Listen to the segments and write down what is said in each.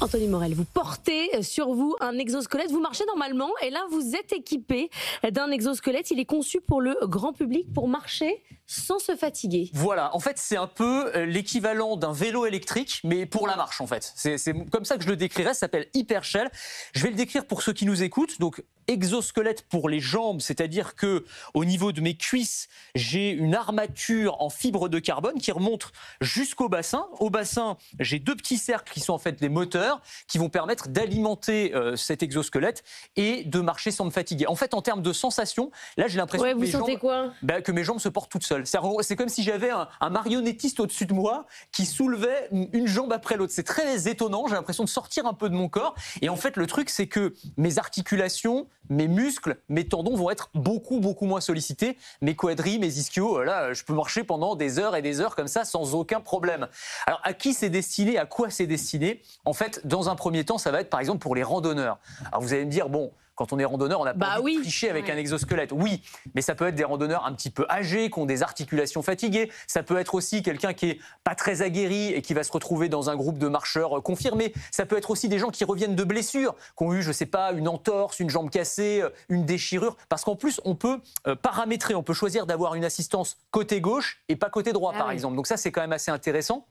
Anthony Morel, vous portez sur vous un exosquelette, vous marchez normalement et là vous êtes équipé d'un exosquelette. Il est conçu pour le grand public, pour marcher sans se fatiguer. Voilà, en fait c'est un peu l'équivalent d'un vélo électrique, mais pour la marche en fait. C'est comme ça que je le décrirais, ça s'appelle Hypershell. Je vais le décrire pour ceux qui nous écoutent. Donc exosquelette pour les jambes, c'est-à-dire que au niveau de mes cuisses, j'ai une armature en fibre de carbone qui remonte jusqu'au bassin. Au bassin, j'ai deux petits cercles qui sont en fait des moteurs qui vont permettre d'alimenter cet exosquelette et de marcher sans me fatiguer. En fait, en termes de sensation, là j'ai l'impression que, vous sentez quoi que mes jambes se portent toutes seules. C'est comme si j'avais un marionnettiste au-dessus de moi qui soulevait une jambe après l'autre. C'est très étonnant, j'ai l'impression de sortir un peu de mon corps. Et en fait, le truc, c'est que mes articulations, mes muscles, mes tendons vont être beaucoup moins sollicités. Mes quadris, mes ischios, là, je peux marcher pendant des heures et des heures comme ça sans aucun problème. Alors, à qui c'est destiné, à quoi c'est destiné? En fait, dans un premier temps, ça va être par exemple pour les randonneurs. Alors, vous allez me dire, bon, quand on est randonneur, on n'a pas envie de tricher avec un exosquelette. Oui, mais ça peut être des randonneurs un petit peu âgés, qui ont des articulations fatiguées. Ça peut être aussi quelqu'un qui est pas très aguerri et qui va se retrouver dans un groupe de marcheurs confirmés. Ça peut être aussi des gens qui reviennent de blessures, qui ont eu, je sais pas, une entorse, une jambe cassée, une déchirure. Parce qu'en plus, on peut paramétrer, on peut choisir d'avoir une assistance côté gauche et pas côté droit, par exemple. Donc ça, c'est quand même assez intéressant.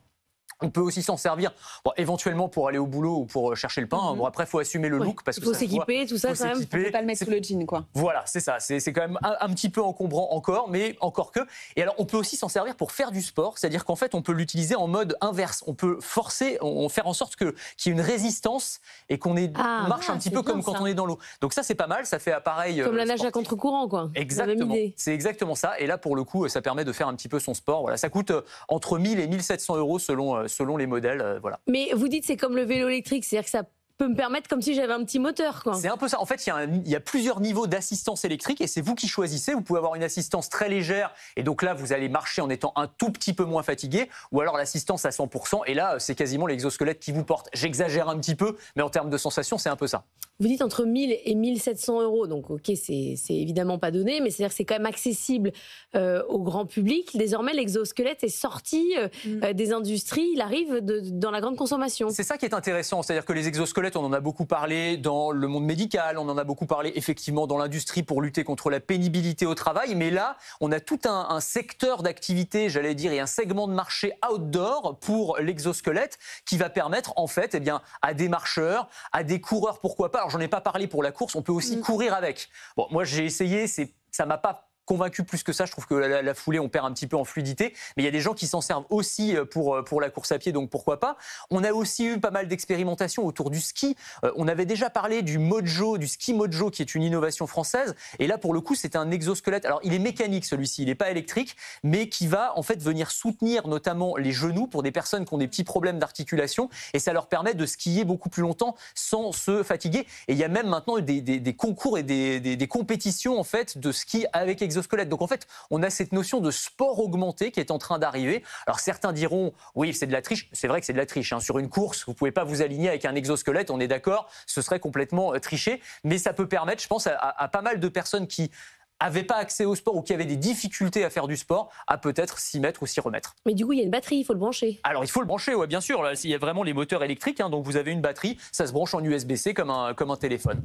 On peut aussi s'en servir éventuellement pour aller au boulot ou pour chercher le pain. Bon, après, il faut assumer le look. Parce que il faut s'équiper, tout ça, quand même. On ne peut pas le mettre sous le jean, quoi. Voilà, c'est ça. C'est quand même un petit peu encombrant encore, mais encore que. Et alors, on peut aussi s'en servir pour faire du sport. C'est-à-dire qu'en fait, on peut l'utiliser en mode inverse. On peut forcer, faire en sorte qu'il y ait une résistance et qu'on marche un petit peu comme quand on est dans l'eau. Donc ça, c'est pas mal. Ça fait appareil. Comme la nage à contre-courant, quoi. Exactement. C'est exactement ça. Et là, pour le coup, ça permet de faire un petit peu son sport. Voilà, ça coûte entre 1000 et 1700 euros selon les modèles. Voilà. Mais vous dites c'est comme le vélo électrique, c'est-à-dire que ça peut me permettre comme si j'avais un petit moteur, quoi. C'est un peu ça. En fait, il y a plusieurs niveaux d'assistance électrique et c'est vous qui choisissez. Vous pouvez avoir une assistance très légère et donc là, vous allez marcher en étant un tout petit peu moins fatigué, ou alors l'assistance à 100% et là, c'est quasiment l'exosquelette qui vous porte. J'exagère un petit peu, mais en termes de sensation, c'est un peu ça. Vous dites entre 1000 et 1700 euros, donc ok, c'est évidemment pas donné, mais c'est-à-dire que c'est quand même accessible au grand public. Désormais, l'exosquelette est sorti des industries, il arrive dans la grande consommation. C'est ça qui est intéressant, c'est-à-dire que les exosquelettes, on en a beaucoup parlé dans le monde médical, on en a beaucoup parlé effectivement dans l'industrie pour lutter contre la pénibilité au travail, mais là, on a tout un secteur d'activité, j'allais dire, et un segment de marché outdoor pour l'exosquelette qui va permettre en fait, à des marcheurs, à des coureurs, pourquoi pas. Alors, j'en ai pas parlé pour la course, on peut aussi courir avec. Bon, moi, j'ai essayé, ça m'a pas convaincu plus que ça. Je trouve que la foulée, on perd un petit peu en fluidité. Mais il y a des gens qui s'en servent aussi pour la course à pied, donc pourquoi pas. On a aussi eu pas mal d'expérimentations autour du ski. On avait déjà parlé du Mojo, du ski Mojo, qui est une innovation française. Et là, pour le coup, c'est un exosquelette. Alors, il est mécanique, celui-ci. Il n'est pas électrique, mais qui va en fait venir soutenir notamment les genoux pour des personnes qui ont des petits problèmes d'articulation. Et ça leur permet de skier beaucoup plus longtemps sans se fatiguer. Et il y a même maintenant des concours et des compétitions en fait de ski avec exosquelette. Donc en fait, on a cette notion de sport augmenté qui est en train d'arriver. Alors certains diront, oui, c'est de la triche. C'est vrai que c'est de la triche. Sur une course, vous ne pouvez pas vous aligner avec un exosquelette, on est d'accord, ce serait complètement triché. Mais ça peut permettre, je pense, à pas mal de personnes qui n'avaient pas accès au sport ou qui avaient des difficultés à faire du sport, à peut-être s'y mettre ou s'y remettre. Mais du coup, il y a une batterie, il faut le brancher. Alors, il faut le brancher, ouais, bien sûr. Là, il y a vraiment les moteurs électriques, donc vous avez une batterie, ça se branche en USB-C comme un téléphone.